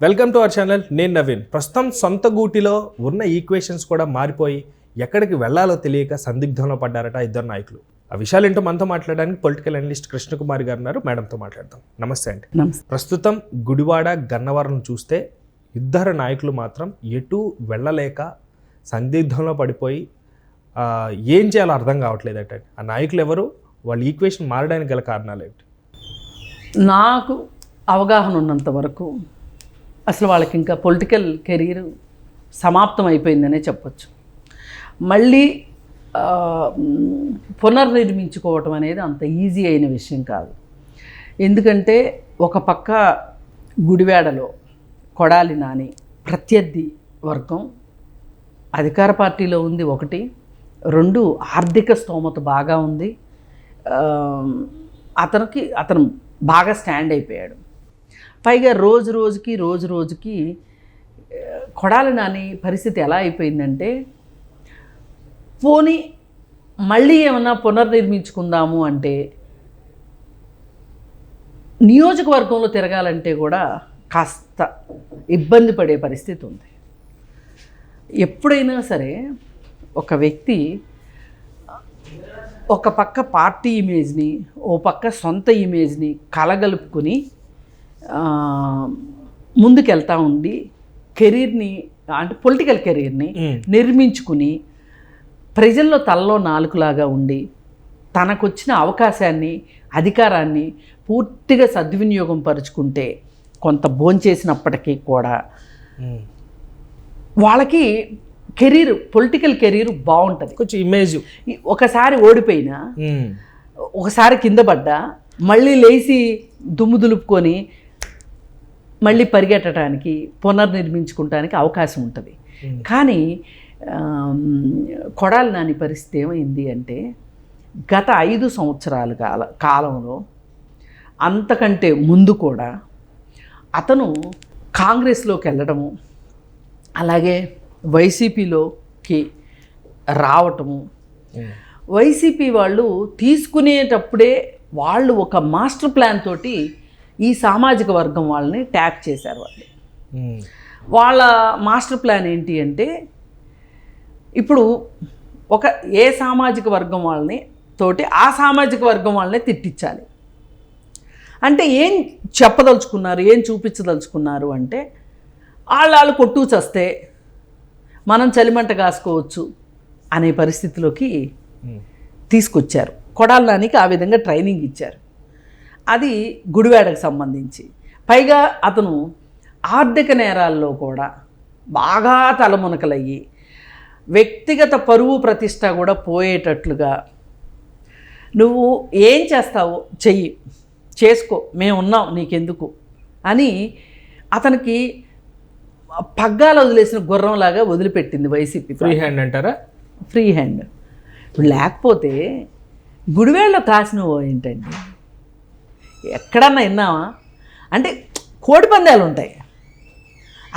Welcome to our channel. నేను నవీన్. ప్రస్తుతం సొంత గూటిలో ఉన్న ఈక్వేషన్స్ కూడా మారిపోయి ఎక్కడికి వెళ్లాలో తెలియక సందిగ్ధంలో పడ్డారట ఇద్దరు నాయకులు. ఆ విషయాలు ఏంటో మనతో మాట్లాడడానికి పొలిటికల్ అనలిస్ట్ కృష్ణకుమారి గారు ఉన్నారు. మేడంతో మాట్లాడదాం. నమస్తే అండి. ప్రస్తుతం గుడివాడ గన్నవరం చూస్తే ఇద్దరు నాయకులు మాత్రం ఎటు వెళ్ళలేక సందిగ్ధంలో పడిపోయి ఏం చేయాలో అర్థం కావట్లేదట. ఆ నాయకులు ఎవరు, వాళ్ళ ఈక్వేషన్ మారడానికి గల కారణాలు ఏంటి? నాకు అవగాహన ఉన్నంత వరకు అసలు వాళ్ళకి ఇంకా పొలిటికల్ కెరీర్ సమాప్తం అయిపోయిందనే చెప్పొచ్చు. మళ్ళీ పునర్నిర్మించుకోవటం అనేది అంత ఈజీ అయిన విషయం కాదు. ఎందుకంటే ఒక పక్క గుడివాడలో కొడాలి నాని ప్రత్యర్థి వర్గం అధికార పార్టీలో ఉంది, ఒకటి. రెండు, ఆర్థిక స్తోమత బాగా ఉంది, అతను బాగా స్టాండ్ అయిపోయాడు. పైగా రోజు రోజుకి కొడాలి నాని పరిస్థితి ఎలా అయిపోయిందంటే, పోనీ మళ్ళీ ఏమన్నా పునర్నిర్మించుకుందాము అంటే నియోజకవర్గంలో తిరగాలంటే కూడా కాస్త ఇబ్బంది పడే పరిస్థితి ఉంది. ఎప్పుడైనా సరే ఒక వ్యక్తి ఒక పక్క పార్టీ ఇమేజ్ని, ఓ పక్క సొంత ఇమేజ్ని కలగలుపుకొని ముందుకెళ్తూ ఉండి కెరీర్ని, అంటే పొలిటికల్ కెరీర్ని నిర్మించుకుని ప్రజల్లో తలలో నాలుకలాగా ఉండి తనకొచ్చిన అవకాశాన్ని, అధికారాన్ని పూర్తిగా సద్వినియోగం పరుచుకుంటే కొంత భోంచేసినప్పటికీ కూడా వాళ్ళకి కెరీర్, పొలిటికల్ కెరీర్ బాగుంటుంది. కొంచెం ఇమేజ్ ఒకసారి ఓడిపోయినా, ఒకసారి కింద పడ్డా మళ్ళీ లేచి దుమ్ము దులుపుకొని మళ్ళీ పరిగెట్టడానికి, పునర్నిర్మించుకోవటానికి అవకాశం ఉంటుంది. కానీ కొడాలి నాని పరిస్థితి ఏమైంది అంటే, గత 5 సంవత్సరాల కాలంలో అంతకంటే ముందు కూడా అతను కాంగ్రెస్లోకి వెళ్ళడము, అలాగే వైసీపీలోకి రావటము, వైసీపీ వాళ్ళు తీసుకునేటప్పుడే వాళ్ళు ఒక మాస్టర్ ప్లాన్ తోటి ఈ సామాజిక వర్గం వాళ్ళని ట్యాప్ చేశారు. వాళ్ళ మాస్టర్ ప్లాన్ ఏంటి అంటే, ఇప్పుడు ఏ సామాజిక వర్గం వాళ్ళని తోటి ఆ సామాజిక వర్గం వాళ్ళని తిట్టించాలి అంటే ఏం చెప్పదలుచుకున్నారు, ఏం చూపించదలుచుకున్నారు అంటే, వాళ్ళు కొట్టు చస్తే మనం చలిమంట కాసుకోవచ్చు అనే పరిస్థితిలోకి తీసుకొచ్చారు. కొడాలి నానికి ఆ విధంగా ట్రైనింగ్ ఇచ్చారు. అది గుడివాడకు సంబంధించి. పైగా అతను ఆర్థిక నేరాల్లో కూడా బాగా తలమునకలయ్యి వ్యక్తిగత పరువు ప్రతిష్ట కూడా పోయేటట్లుగా, నువ్వు ఏం చేస్తావో చెయ్యి, చేసుకో, మేము ఉన్నాం నీకెందుకు అని అతనికి పగ్గాలు వదిలేసిన గుర్రంలాగా వదిలిపెట్టింది వైసీపీ. ఫ్రీ హ్యాండ్ అంటారా? Free hand. ఇప్పుడు లేకపోతే గుడివాడలో కాసినవో ఏంటండి, ఎక్కడన్నా విన్నావా? అంటే కోడి పందాలు ఉంటాయి,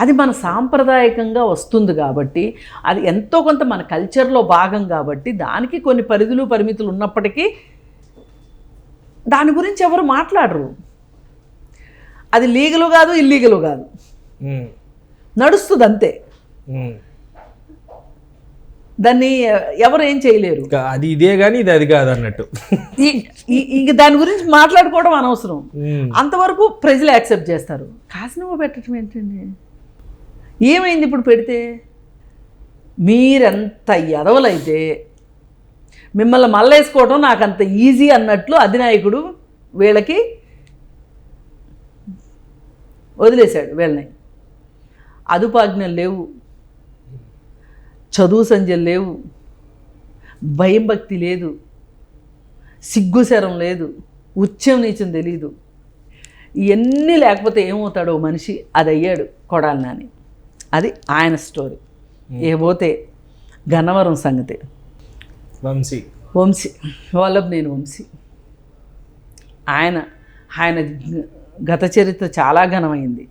అది మన సాంప్రదాయకంగా వస్తుంది కాబట్టి, అది ఎంతో కొంత మన కల్చర్లో భాగం కాబట్టి దానికి కొన్ని పరిధులు పరిమితులు ఉన్నప్పటికీ దాని గురించి ఎవరు మాట్లాడరు. అది లీగలు కాదు, ఇల్లీగలు కాదు, నడుస్తుంది అంతే. దాన్ని ఎవరు ఏం చేయలేరు. అది ఇదే కానీ ఇది అది కాదు అన్నట్టు. ఇంక దాని గురించి మాట్లాడుకోవడం అనవసరం. అంతవరకు ప్రజలు యాక్సెప్ట్ చేస్తారు. కాసినవో పెట్టడం ఏంటండి, ఏమైంది ఇప్పుడు పెడితే? మీరెంత ఎదవలైతే మిమ్మల్ని మళ్ళేసుకోవడం నాకు అంత ఈజీ అన్నట్లు అధినాయకుడు వీళ్ళకి వదిలేశాడు. వీళ్ళని అదుపాజ్ఞలు లేవు, చదువు సంధ్యలు లేవు, భయం భక్తి లేదు, సిగ్గుశరం లేదు, ఉచ్చం నీచం తెలీదు. ఇవన్నీ లేకపోతే ఏమవుతాడో మనిషి, అది అయ్యాడు కొడాలి నాని. అది ఆయన స్టోరీ. పోతే గన్నవరం సంగతి. వంశీ వల్లభనేని వంశీ ఆయన గత చరిత్ర చాలా ఘనమైంది.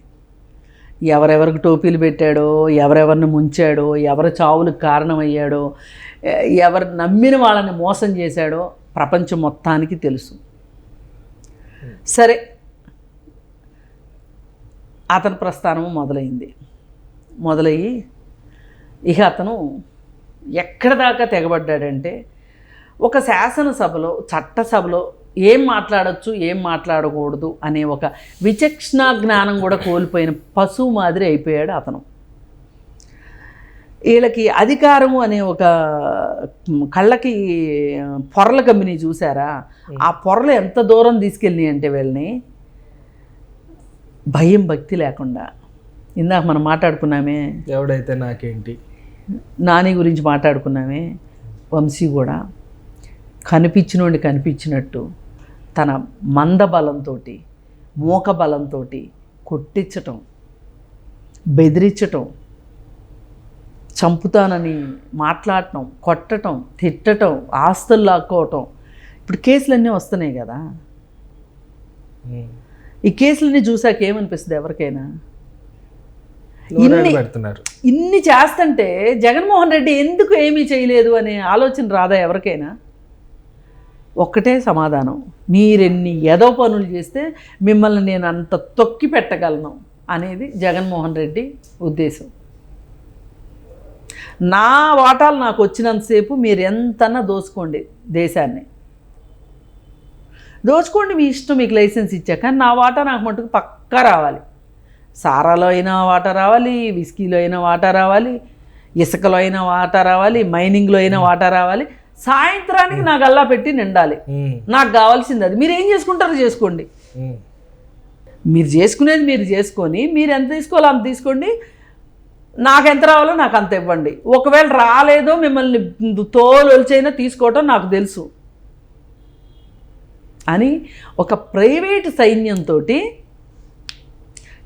ఎవరెవరికి టోపీలు పెట్టాడో, ఎవరెవరిని ముంచాడో, ఎవరి చావులకు కారణమయ్యాడో, ఎవరు నమ్మిన వాళ్ళని మోసం చేశాడో ప్రపంచం మొత్తానికి తెలుసు. సరే, అతని ప్రస్థానం మొదలయ్యి ఇక అతను ఎక్కడ దాకా తెగబడ్డాడంటే ఒక శాసనసభలో చట్టసభలో ఏం మాట్లాడచ్చు ఏం మాట్లాడకూడదు అనే ఒక విచక్షణ జ్ఞానం కూడా కోల్పోయిన పశువు మాదిరి అయిపోయాడు అతను. వీళ్ళకి అధికారము అనే ఒక కళ్ళకి పొరల కమ్మిని చూసారా, ఆ పొరలు ఎంత దూరం తీసుకెళ్ళినాయి అంటే వీళ్ళని భయం భక్తి లేకుండా. ఇందాక మనం మాట్లాడుకున్నామే ఎవడైతే నాకేంటి, నాని గురించి మాట్లాడుకున్నామే, వంశీ కూడా కనిపించినోడిని కనిపించినట్టు తన మంద బలంతో మూక బలంతో కొట్టించటం, బెదిరించటం, చంపుతానని మాట్లాడటం, కొట్టటం, తిట్టటం, ఆస్తులు లాక్కోవటం. ఇప్పుడు కేసులన్నీ వస్తున్నాయి కదా, ఈ కేసులన్నీ చూసాక ఏమనిపిస్తుంది ఎవరికైనా? ఇన్ని చేస్తుంటే జగన్మోహన్ రెడ్డి ఎందుకు ఏమీ చేయలేదు అనే ఆలోచన రాదా ఎవరికైనా? ఒక్కటే సమాధానం, మీరెన్ని ఏదో పనులు చేస్తే మిమ్మల్ని నేను అంత తొక్కి పెట్టగలను అనేది జగన్మోహన్ రెడ్డి ఉద్దేశం. నా వాటాలు నాకు వచ్చినంతసేపు మీరు ఎంతన్నా దోచుకోండి, దేశాన్ని దోచుకోండి, మీ ఇష్టం, మీకు లైసెన్స్ ఇచ్చాక. కానీ నా వాటా నాకు మటుకు పక్కా రావాలి. సారాలో అయినా వాటా రావాలి, విస్కీలో అయినా వాటా రావాలి, ఇసుకలో అయినా వాటా రావాలి, మైనింగ్లో అయినా వాటా రావాలి. సాయంత్రానికి నాకు అల్లా పెట్టి నిండాలి. నాకు కావాల్సింది అది. మీరు ఏం చేసుకుంటారో చేసుకోండి, మీరు చేసుకునేది మీరు చేసుకొని, మీరు ఎంత తీసుకోవాలో అంత తీసుకోండి, నాకు ఎంత రావాలో నాకు అంత ఇవ్వండి. ఒకవేళ రాలేదో మిమ్మల్ని తోలొలిచైనా తీసుకోవటం నాకు తెలుసు అని ఒక ప్రైవేటు సైన్యంతో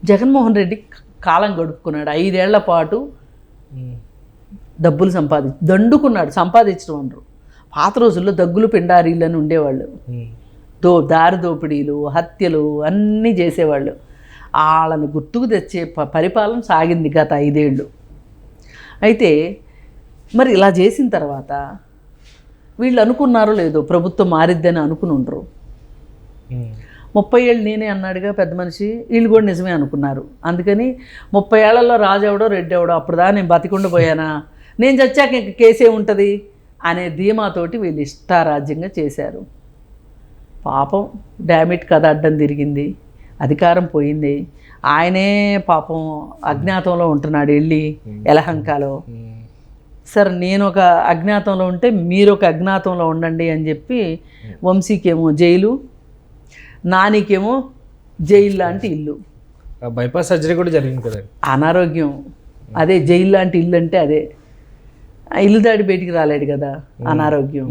జగన్మోహన్ రెడ్డి కాలం గడుపుకున్నాడు. 5 ఏళ్ల పాటు డబ్బులు దండుకున్నాడు. సంపాదించడం అనరు, పాత రోజుల్లో దగ్గులు పిండారీలు అని ఉండేవాళ్ళు. దారి దోపిడీలు, హత్యలు అన్నీ చేసేవాళ్ళు. వాళ్ళని గుర్తుకు తెచ్చే పరిపాలన సాగింది గత 5 ఏళ్ళు. అయితే మరి ఇలా చేసిన తర్వాత వీళ్ళు అనుకున్నారో లేదో ప్రభుత్వం మారిద్దని అనుకుని ఉండరు. 30 ఏళ్ళు నేనే అన్నాడుగా పెద్ద మనిషి, వీళ్ళు కూడా నిజమే అనుకున్నారు. అందుకని 30 ఏళ్లలో రాజు ఎవడో రెడ్డి ఎవడో, అప్పుడుదా నేను బతికుండా పోయానా, నేను చచ్చాక ఇంక కేసే ఉంటుంది అనే ధీమాతోటి వీళ్ళు ఇష్టారాజ్యంగా చేశారు. పాపం డామిట్ కథ అడ్డం తిరిగింది, అధికారం పోయింది. ఆయనే పాపం అజ్ఞాతంలో ఉంటున్నాడు వెళ్ళి యలహంకలో. సరే నేను ఒక అజ్ఞాతంలో ఉంటే మీరు ఒక అజ్ఞాతంలో ఉండండి అని చెప్పి వంశీకేమో జైలు, నానికేమో జైలు లాంటి ఇల్లు. బైపాస్ సర్జరీ కూడా జరిగింది కదండి. అనారోగ్యం అదే జైలు లాంటి ఇల్లు అంటే అదే. ఇల్లు దాడి బయటికి రాలేడు కదా, అనారోగ్యం.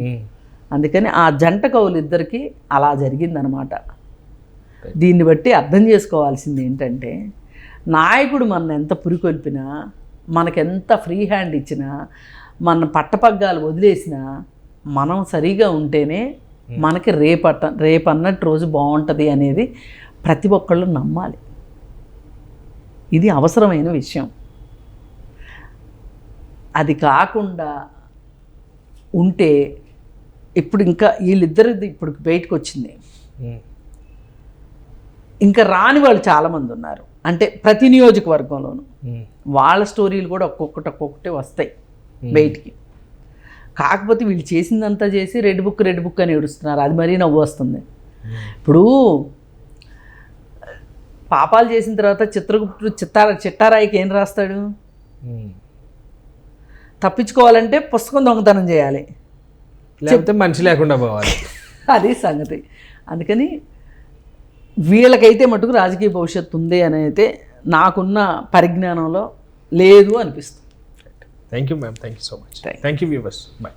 అందుకని ఆ జంట కవులు ఇద్దరికి అలా జరిగిందనమాట. దీన్ని బట్టి అర్థం చేసుకోవాల్సింది ఏంటంటే, నాయకుడు మన ఎంత పురికొల్పినా, మనకెంత ఫ్రీ హ్యాండ్ ఇచ్చినా, మన పట్టపగ్గాలు వదిలేసినా, మనం సరిగా ఉంటేనే మనకి రేపన్నట్టు రోజు బాగుంటుంది అనేది ప్రతి ఒక్కళ్ళు నమ్మాలి. ఇది అవసరమైన విషయం. అది కాకుండా ఉంటే ఇప్పుడు ఇంకా వీళ్ళిద్దరిది ఇప్పుడు బయటకు వచ్చింది. ఇంకా రాని వాళ్ళు చాలామంది ఉన్నారు. అంటే ప్రతి నియోజకవర్గంలోనూ వాళ్ళ స్టోరీలు కూడా ఒక్కొక్కటి వస్తాయి బయటికి. కాకపోతే వీళ్ళు చేసిందంతా చేసి రెడ్ బుక్ అని ఏడుస్తున్నారు. అది మరీ నవ్వు వస్తుంది. ఇప్పుడు పాపాలు చేసిన తర్వాత చిట్టారాయికి ఏం రాస్తాడు? తప్పించుకోవాలంటే పుస్తకం దొంగతనం చేయాలి, లేకపోతే మనిషి లేకుండా పోవాలి. అది సంగతి. అందుకని వీళ్ళకైతే మటుకు రాజకీయ భవిష్యత్తు ఉంది అని అయితే నాకున్న పరిజ్ఞానంలో లేదు అనిపిస్తుంది. Thank you ma'am, thank you so much. Thank you viewers, bye.